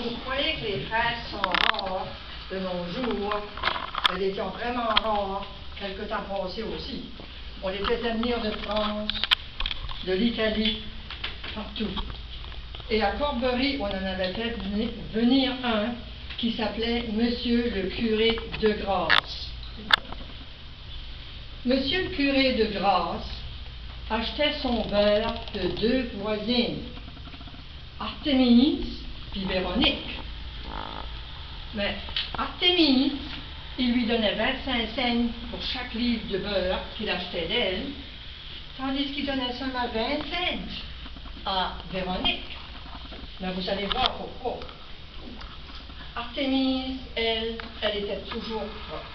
vous croyez que les fraises sont rares de nos jours? Elles étaient vraiment rares quelque temps passé aussi. On les faisait venir de France, de l'Italie, partout. Et à Corbery, on en avait fait venir un qui s'appelait Monsieur le curé de Grasse. Monsieur le curé de Grasse achetait son beurre de deux voisines, Artémise puis Véronique. Mais Artémise, il lui donnait 25 cents pour chaque livre de beurre qu'il achetait d'elle, tandis qu'il donnait seulement 20 cents à Véronique. Mais vous allez voir pourquoi. Artémise, elle était toujours propre.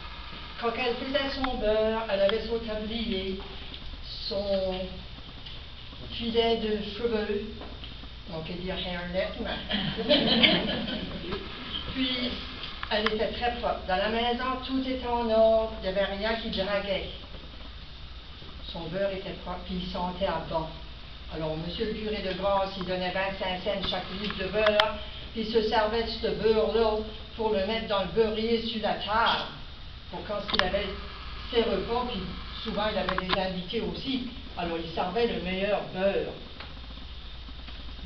Quand elle faisait son beurre, elle avait son tablier, son filet de cheveux, on peut dire hairnet, puis elle était très propre. Dans la maison, tout était en ordre, il n'y avait rien qui draguait. Son beurre était propre, puis il sentait à bon. Alors, monsieur le curé de Grasse, il donnait 25 cents chaque livre de beurre, puis il se servait de ce beurre-là pour le mettre dans le beurrier sur la table, pour quand il avait ses repas, puis souvent il avait des invités aussi, alors il servait le meilleur beurre.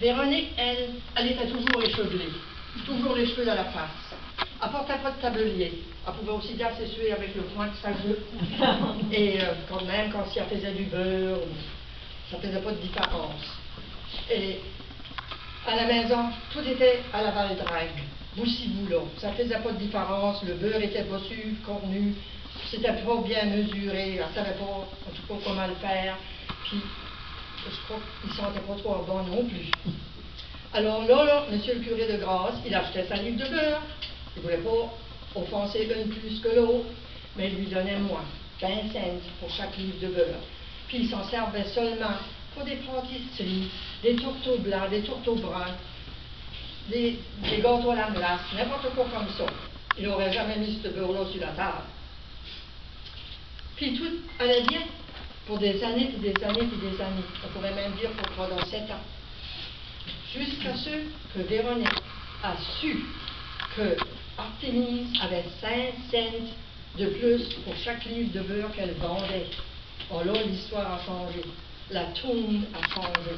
Véronique, elle était toujours échevelée, toujours les cheveux dans la face. Elle ne portait pas de tablier. Elle pouvait aussi bien s'essuyer avec le coin de sa jupe. Et quand même, quand elle faisait du beurre, ça ne faisait pas de différence. Et à la maison, tout était à la Val-Drague, boussi-boulot. Ça ne faisait pas de différence. Le beurre était bossu, cornu. C'était pas bien mesuré. Elle ne savait pas, en tout cas, comment le faire. Puis, je crois qu'il ne sentait pas trop bon non plus. Alors là, monsieur le curé de Grasse, il achetait sa livre de beurre. Il ne voulait pas offenser l'une plus que l'autre, mais il lui donnait moins, 20 cents pour chaque livre de beurre. Puis il s'en servait seulement pour des pâtisseries, des tourteaux blancs, des tourteaux bruns, des gâteaux à la glace, n'importe quoi comme ça. Il n'aurait jamais mis ce beurre-là sur la table. Puis tout allait bien pour des années, puis des années, puis des années. On pourrait même dire pendant 7 ans. Jusqu'à ce que Véronique a su que Artémise avait 5 cents de plus pour chaque livre de beurre qu'elle vendait. Oh là, l'histoire a changé. La tourne a changé.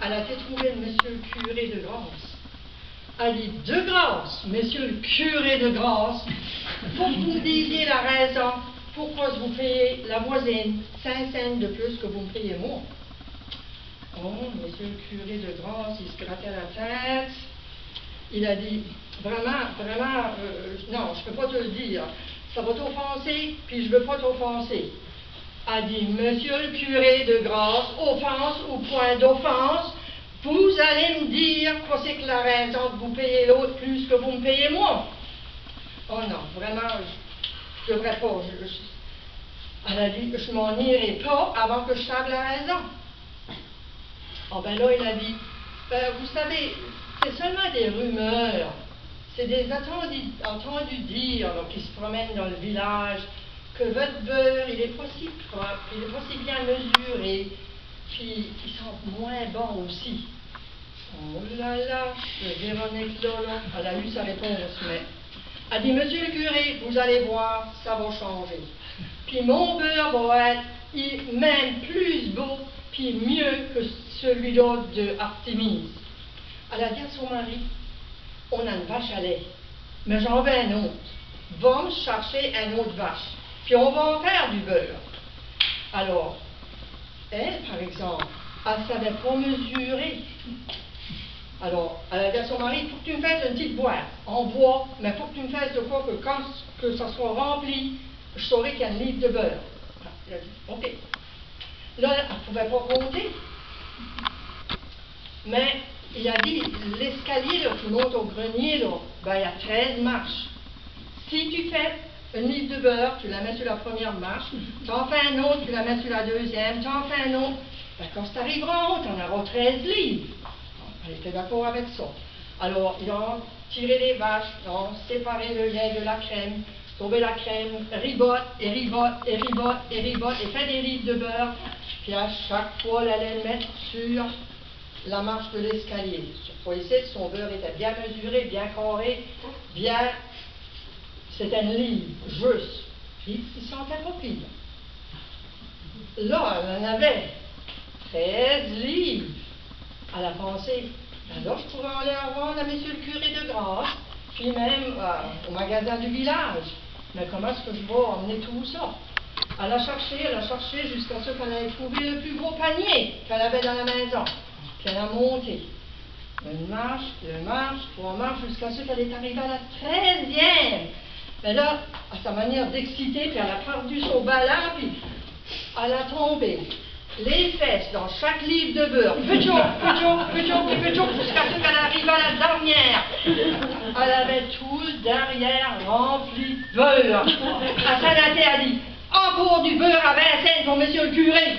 Elle a été trouver monsieur le curé de Grasse. Elle dit, de Grasse, monsieur le curé de Grasse, faut que vous me disiez la raison pourquoi vous payez la voisine 5 cents de plus que vous me payez moi. Oh, monsieur le curé de Grasse, il se grattait la tête. Il a dit, vraiment, non, je ne peux pas te le dire. Ça va t'offenser, puis je ne veux pas t'offenser. A dit, monsieur le curé de Grasse, offense ou point d'offense, vous allez me dire quoi c'est que la raison de vous payer l'autre plus que vous me payez moi. Oh non, vraiment, je ne devrais pas. Elle a dit, je m'en irai pas avant que je sache la raison. Oh ben là, il a dit, vous savez, c'est seulement des rumeurs, c'est des entendus dire qui se promènent dans le village, que votre beurre, il est pas si propre, il est pas si bien mesuré, puis il sent moins bon aussi. Oh là là, Véronique là, elle a eu sa réponse, mais elle dit, monsieur le curé, vous allez voir, ça va changer. Puis mon beurre va être même plus beau, puis mieux que celui-là de Artémise. Elle a dit à son mari, on a une vache à lait, mais j'en veux un autre. Va me chercher une autre vache, puis on va en faire du beurre. Alors, elle, par exemple, elle ne savait pas mesurer. Alors, elle a dit à son mari, il faut que tu me fasses une petite boîte en bois, mais il faut que tu me fasses de quoi que quand que ça soit rempli, je saurai qu'il y a un livre de beurre. Elle a dit, OK. Là, elle ne pouvait pas compter. Mais il a dit, l'escalier qui monte au grenier, là, ben, il y a 13 marches. Si tu fais une livre de beurre, tu la mets sur la première marche, tu en fais un autre, tu la mets sur la deuxième, tu en fais un autre, ben, quand tu arriveras en haut, tu en auras 13 livres. Elle était d'accord avec ça. Alors, ils ont tiré les vaches, ils ont séparé le lait de la crème, sauvé la crème, ribote, et ribote, et ribote, et ribote, et fait des livres de beurre. Puis à chaque fois, elle allait le mettre sur la marche de l'escalier. Pour essayer, son beurre était bien mesuré, bien carré, bien... C'était une ligne juste. Puis il sentait pas pire. Là, elle en avait 13 livres. Elle a pensé, ben là, je pourrais aller en vendre à monsieur le curé de Grasse, puis même au magasin du village. Mais comment est-ce que je vais emmener tout ça? Elle a cherché jusqu'à ce qu'elle ait trouvé le plus gros panier qu'elle avait dans la maison. Puis elle a monté. Une marche, deux marches, trois marches, jusqu'à ce qu'elle est arrivée à la 13e. Mais là, à sa manière d'exciter, puis elle a perdu son ballon, puis elle a tombé les fesses dans chaque livre de beurre. Jusqu'à ce qu'elle arrive à la dernière. Elle avait tout le derrière rempli de beurre. À Saint-Nathé a dit, encore du beurre à 20 cents pour monsieur le curé.